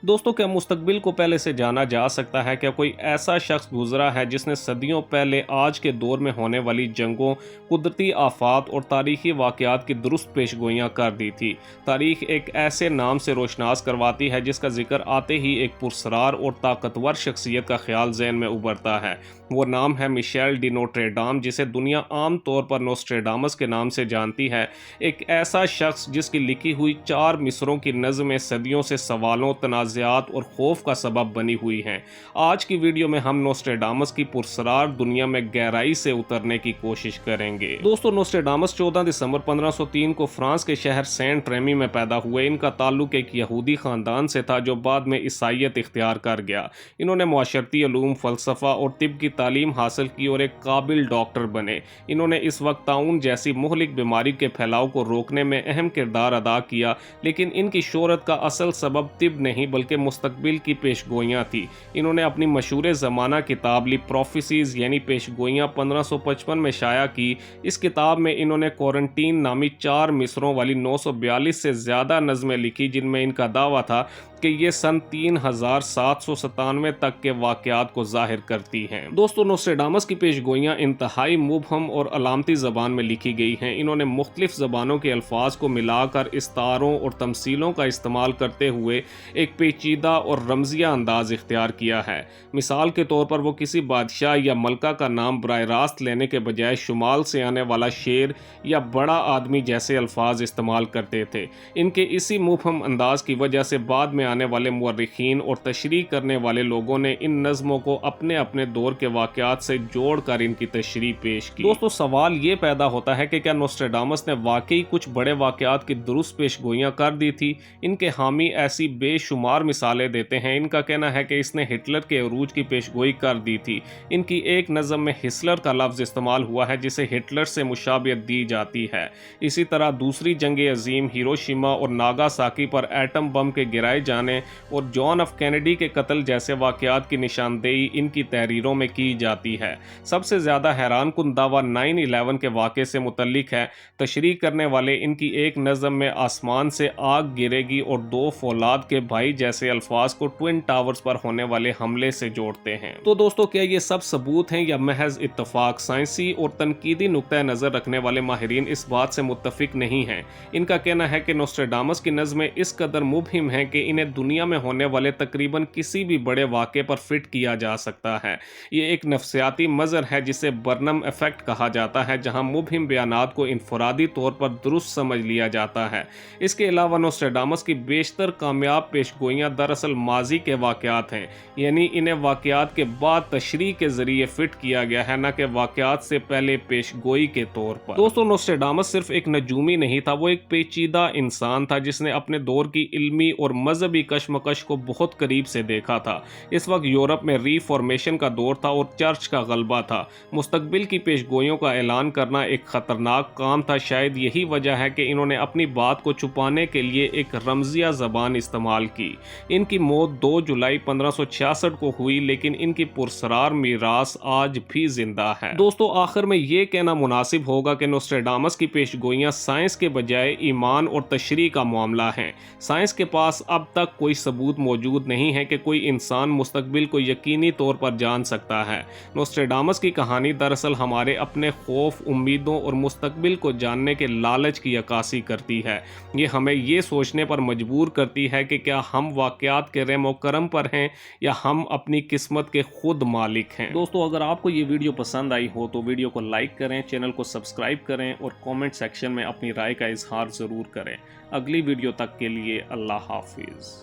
दोस्तों, क्या मुस्तकबिल को पहले से जाना जा सकता है? क्या कोई ऐसा शख्स गुजरा है जिसने सदियों पहले आज के दौर में होने वाली जंगों, कुदरती आफात और तारीखी वाक़यात की दुरुस्त पेशगोइयाँ कर दी थी? तारीख एक ऐसे नाम से रोशनास करवाती है जिसका जिक्र आते ही एक पुरस्रार और ताकतवर शख्सियत का ख्याल ज़हन में उभरता है। वो नाम है मिशेल डी नोट्रे-डाम, जिसे दुनिया आम तौर पर नोस्ट्रेडामस के नाम से जानती है। एक ऐसा शख्स जिसकी लिखी हुई 4 मिसरों की नज़्में सदियों से सवालों, तनाज़ात और खौफ का सबब बनी हुई हैं। आज की वीडियो में हम नोस्ट्रेडामस की पुरस्रार दुनिया में गहराई से उतरने की कोशिश करेंगे। दोस्तों, नोस्ट्रेडामस 14 दिसंबर 1503 को फ्रांस के शहर सेंट रेमी में पैदा हुए। इनका ताल्लुक एक यहूदी ख़ानदान से था जो बाद में ईसाईयत इख्तियार कर गया। इन्होंने मुआशरती उलूम, फ़लसफ़ा और तिब की तालीम हासिल की और एक काबिल डॉक्टर बने। इन्होंने इस वक्त ताउन जैसी मुहलिक बीमारी के फैलाव को रोकने में अहम किरदार अदा किया, लेकिन इनकी शोहरत का असल सबब तिब नहीं बल्कि मुस्तकबिल की पेशगोइयाँ थी। इन्होंने अपनी मशहूर ज़माना किताब ली प्रोफेसीज़ यानी पेशगोइयाँ 1555 में शाया की। इस किताब में इन्होंने क्वारंटीन नामी 4 मिसरों वाली 942 से ज़्यादा नज़में लिखी, जिनमें इनका दावा था कि ये सन 3797 तक के वाक़यात को ज़ाहिर करती हैं। दोस्तों, नोस्ट्रेडामस की पेशगोइयाँ इंतहाई मुबहम और अलामती ज़बान में लिखी गई हैं। इन्होंने मुख्तलिफ़ ज़बानों के अल्फाज को मिलाकर इस्तारों और तमसीलों का इस्तेमाल करते हुए एक पेचीदा और रमजिया अंदाज़ इख्तियार किया है। मिसाल के तौर पर वो किसी बादशाह या मलका का नाम बराह रास्त लेने के बजाय शुमाल से आने वाला शेर या बड़ा आदमी जैसे अल्फाज इस्तेमाल करते थे। इनके इसी मुबहम अंदाज की वजह से बाद में आने वाले मुअर्रिखीन और तशरीह करने वाले लोगों ने इन नज़्मों को अपने अपने दौर के वाक़यात से जोड़कर इनकी तशरीह पेश की। दोस्तों, सवाल ये पैदा होता है कि क्या नोस्ट्रेडामस ने वाकई कुछ बड़े वाक़यात की दुरुस्त पेशगोइयाँ कर दी थी? इनके हामी ऐसी बेशुमार मिसालें देते हैं। इनका कहना है कि इसने हिटलर के अरूज की पेशगोई कर दी थी। इनकी एक नज़म में हिटलर का लफ्ज़ इस्तेमाल हुआ है जिसे हिटलर से मुशाबियत दी जाती है। इसी तरह दूसरी जंग अज़ीम, हिरोशिमा और नागासाकी पर एटम बम के गिराए जाने और जॉन एफ कैनेडी के कत्ल जैसे वाक़यात की निशानदेही इनकी तहरीरों में की जाती है। सबसे ज़्यादा हैरान कुन दावा 9/11 के वाक़े से मुतल्लिक है। तशरीह करने वाले इनकी एक नज़म में आसमान से आग गिरेगी और 2 फौलाद के भाई जैसे अल्फाज को ट्विन टावर्स पर होने वाले हमले से जोड़ते हैं। तो दोस्तों, क्या ये सब सबूत हैं या महज इत्तफाक? साइंसी और तनकीदी नुक्ता नज़र रखने वाले माहिरीन इस बात से मुत्तफिक नहीं हैं। इनका कहना है कि नोस्ट्रेडामस की नज़में इस कदर मुबहिम हैं कि इन्हें दुनिया में होने वाले तकरीबन किसी भी बड़े वाक़े पर फिट किया जा सकता है। ये एक नफ्सियाती मज़र है जिसे बर्नम इफ़ेक्ट कहा जाता है, जहाँ मुबहिम बयानात को इनफरादी तौर पर दुरुस्त समझ लिया जाता है। इसके अलावा नोस्ट्रेडामस की बेशतर कामयाब पेशगोइयाँ दरअसल माजी के वाक़यात हैं, यानी इन्हें वाक़यात के बाद तशरीह के ज़रिए फ़िट किया गया है, न कि वाक़यात से पहले पेशगोई के तौर पर। दोस्तों, नोस्ट्रेडामस सिर्फ एक नजूमी नहीं था, वो एक पेचीदा इंसान था जिसने अपने दौर की इल्मी और मजहबी कशमकश को बहुत करीब से देखा था। इस वक्त यूरोप में रीफॉर्मेशन का दौर था और चर्च का गलबा था। मुस्तकबिल की पेशगोइयों का ऐलान करना एक ख़तरनाक काम था। शायद यही वजह है कि इन्होंने अपनी बात को छुपाने के लिए एक रमजिया ज़बान इस्तेमाल की। इनकी मौत 2 जुलाई 1566 को हुई, लेकिन इनकी पुरस्रार मीरास आज भी जिंदा है। दोस्तों, आखिर में ये कहना मुनासिब होगा कि नोस्ट्रेडामस की पेशगोइयाँ साइंस के बजाय ईमान और तशरीह का मामला हैं। साइंस के पास अब तक कोई सबूत मौजूद नहीं है कि कोई इंसान मुस्तकबिल को यकीनी तौर पर जान सकता है। नोस्ट्रेडामस की कहानी दरअसल हमारे अपने खौफ, उम्मीदों और मुस्तकबिल को जानने के लालच की अक्कासी करती है। ये हमें ये सोचने पर मजबूर करती है कि क्या हम वाक़यात के रहम व करम पर हैं या हम अपनी किस्मत के खुद मालिक हैं। दोस्तों, अगर आपको ये वीडियो पसंद आई हो तो वीडियो को लाइक करें, चैनल को सब्सक्राइब करें और कमेंट सेक्शन में अपनी राय का इजहार ज़रूर करें। अगली वीडियो तक के लिए अल्लाह हाफिज़।